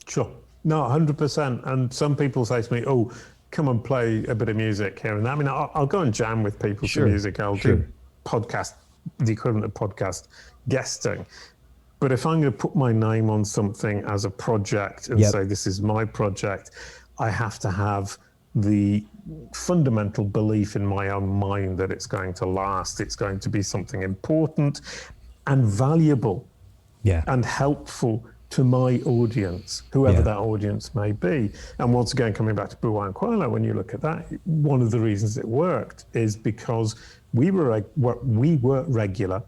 Sure. No, 100%. And some people say to me, oh, come and play a bit of music here and there. I mean, I'll go and jam with people for music. I'll do podcast, the equivalent of podcast guesting. But if I'm going to put my name on something as a project and say, this is my project, I have to have the fundamental belief in my own mind that it's going to last. It's going to be something important and valuable and helpful to my audience, whoever that audience may be. And once again, coming back to Blue Wire and Quailo, when you look at that, one of the reasons it worked is because we were regular.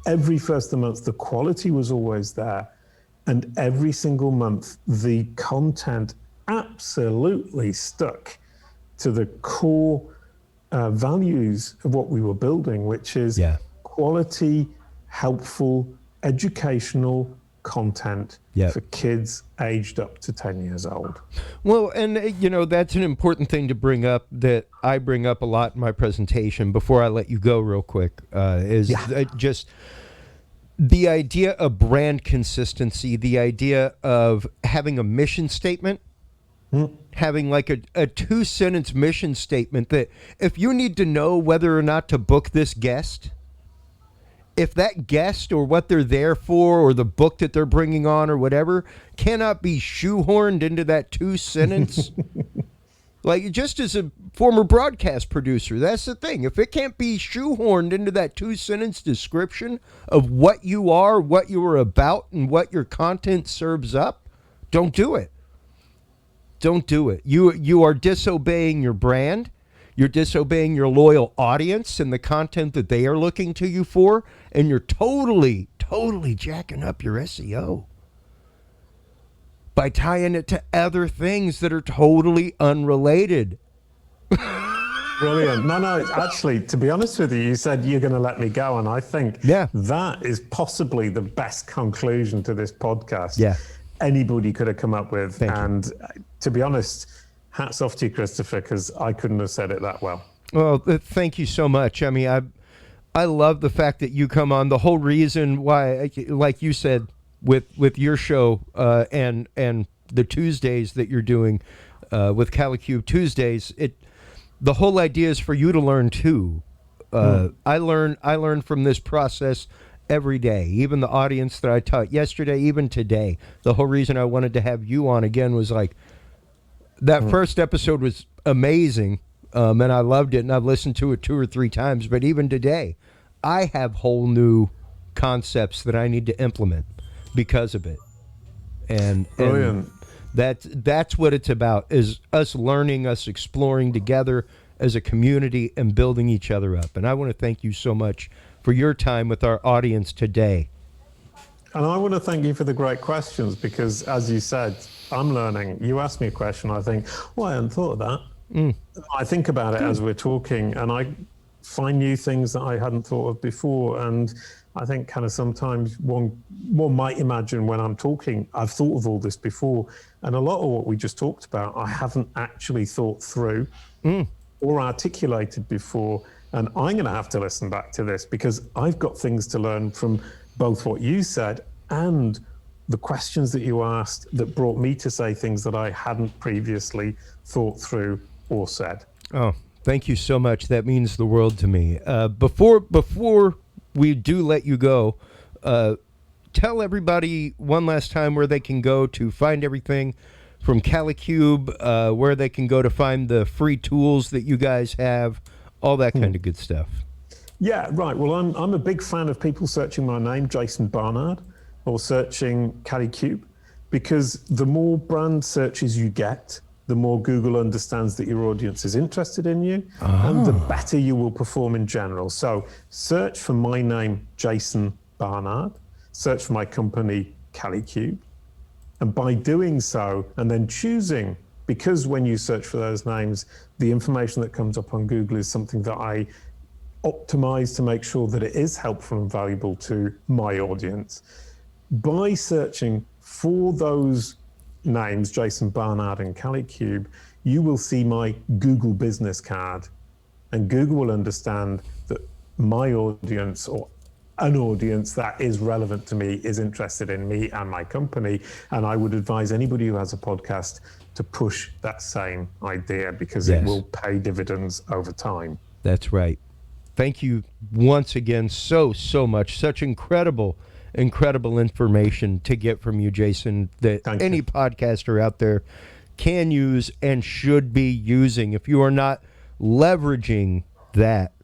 Every first of the month, the quality was always there. And every single month, the content absolutely stuck to the core values of what we were building, which is quality, helpful, educational content for kids aged up to 10 years old. Well, and that's an important thing to bring up that I bring up a lot in my presentation before I let you go real quick, is just the idea of brand consistency, the idea of having a mission statement, having like a 2-sentence mission statement that if you need to know whether or not to book this guest, if that guest or what they're there for or the book that they're bringing on or whatever cannot be shoehorned into that 2-sentence, like just as a former broadcast producer, that's the thing. If it can't be shoehorned into that 2-sentence description of what you are, what you are about, and what your content serves up, don't do it. Don't do it. You are disobeying your brand. You're disobeying your loyal audience and the content that they are looking to you for, and you're totally jacking up your SEO by tying it to other things that are totally unrelated. Brilliant. No, actually, to be honest with you, you said you're going to let me go, and I think that is possibly the best conclusion to this podcast anybody could have come up with. And to be honest, hats off to you, Christopher, because I couldn't have said it that well. Well, thank you so much. I mean, I love the fact that you come on. The whole reason why, like you said, with your show and the Tuesdays that you're doing with CaliCube Tuesdays, the whole idea is for you to learn too. I learn from this process every day. Even the audience that I taught yesterday, even today. The whole reason I wanted to have you on again was like, that first episode was amazing, and I loved it, and I've listened to it 2 or 3 times. But even today, I have whole new concepts that I need to implement because of it. And that's what it's about, is us learning, us exploring together as a community and building each other up. And I want to thank you so much for your time with our audience today. And I want to thank you for the great questions, because as you said, I'm learning. You asked me a question, I think, well, I hadn't thought of that. I think about it as we're talking, and I find new things that I hadn't thought of before. And I think kind of sometimes one might imagine when I'm talking, I've thought of all this before. And a lot of what we just talked about, I haven't actually thought through or articulated before. And I'm going to have to listen back to this because I've got things to learn from both what you said and the questions that you asked that brought me to say things that I hadn't previously thought through or said. Oh, thank you so much. That means the world to me. Before we do let you go, tell everybody one last time where they can go to find everything from CaliCube, where they can go to find the free tools that you guys have, all that kind of good stuff. Yeah, right. Well, I'm a big fan of people searching my name, Jason Barnard, or searching CaliCube, because the more brand searches you get, the more Google understands that your audience is interested in you, and the better you will perform in general. So search for my name, Jason Barnard, search for my company, CaliCube, and by doing so, and then choosing, because when you search for those names, the information that comes up on Google is something that I optimize to make sure that it is helpful and valuable to my audience. By searching for those names, Jason Barnard and CaliCube, you will see my Google business card, and Google will understand that my audience, or an audience that is relevant to me, is interested in me and my company. And I would advise anybody who has a podcast to push that same idea, because it will pay dividends over time. That's right. Thank you once again so much. Such incredible information to get from you, Jason, that any podcaster out there can use and should be using. If you are not leveraging that,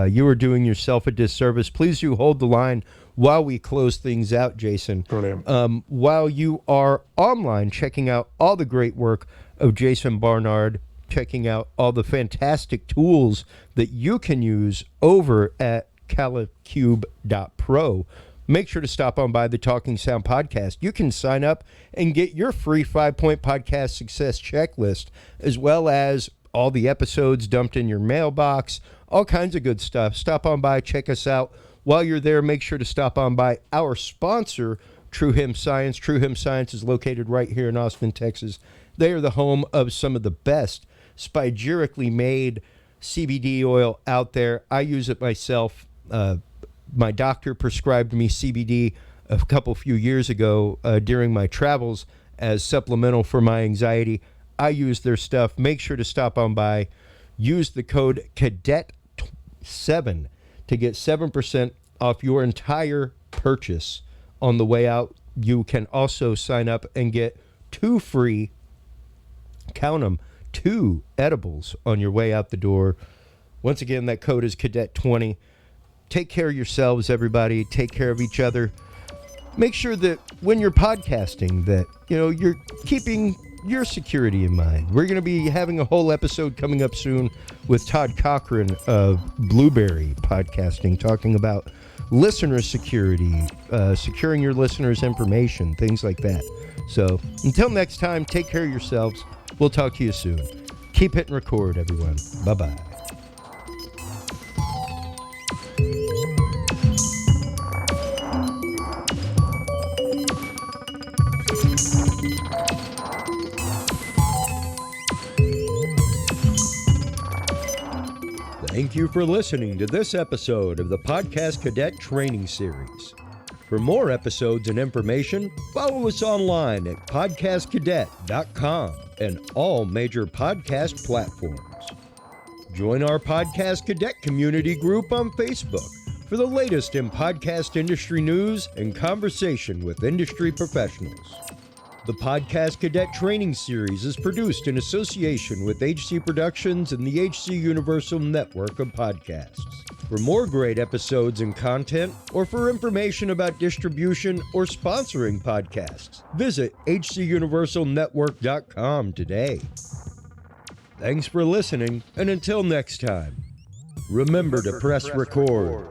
you are doing yourself a disservice. Please do hold the line while we close things out, Jason. Brilliant. While you are online checking out all the great work of Jason Barnard, checking out all the fantastic tools that you can use over at calicube.pro, make sure to stop on by the Talking Sound podcast. You can sign up and get your free 5-point podcast success checklist, as well as all the episodes dumped in your mailbox, all kinds of good stuff. Stop on by, check us out. While you're there, make sure to stop on by our sponsor, True Hemp Science. True Hemp Science is located right here in Austin, Texas. They are the home of some of the best spigyrically made CBD oil out there. I use it myself. My doctor prescribed me CBD a few years ago during my travels as supplemental for my anxiety. I use their stuff. Make sure to stop on by. Use the code CADET7 to get 7% off your entire purchase on the way out. You can also sign up and get 2 free, count them, 2 edibles on your way out the door. Once again, that code is CADET20. Take care of yourselves, everybody. Take care of each other. Make sure that when you're podcasting that, you're keeping your security in mind. We're going to be having a whole episode coming up soon with Todd Cochran of Blueberry Podcasting, talking about listener security, securing your listeners' information, things like that. So until next time, take care of yourselves. We'll talk to you soon. Keep hitting record, everyone. Bye-bye. Thank you for listening to this episode of the Podcast Cadet Training Series. For more episodes and information, follow us online at podcastcadet.com and all major podcast platforms. Join our Podcast Cadet community group on Facebook for the latest in podcast industry news and conversation with industry professionals. The Podcast Cadet Training Series is produced in association with HC Productions and the HC Universal Network of Podcasts. For more great episodes and content, or for information about distribution or sponsoring podcasts, visit hcuniversalnetwork.com today. Thanks for listening, and until next time, remember to press record.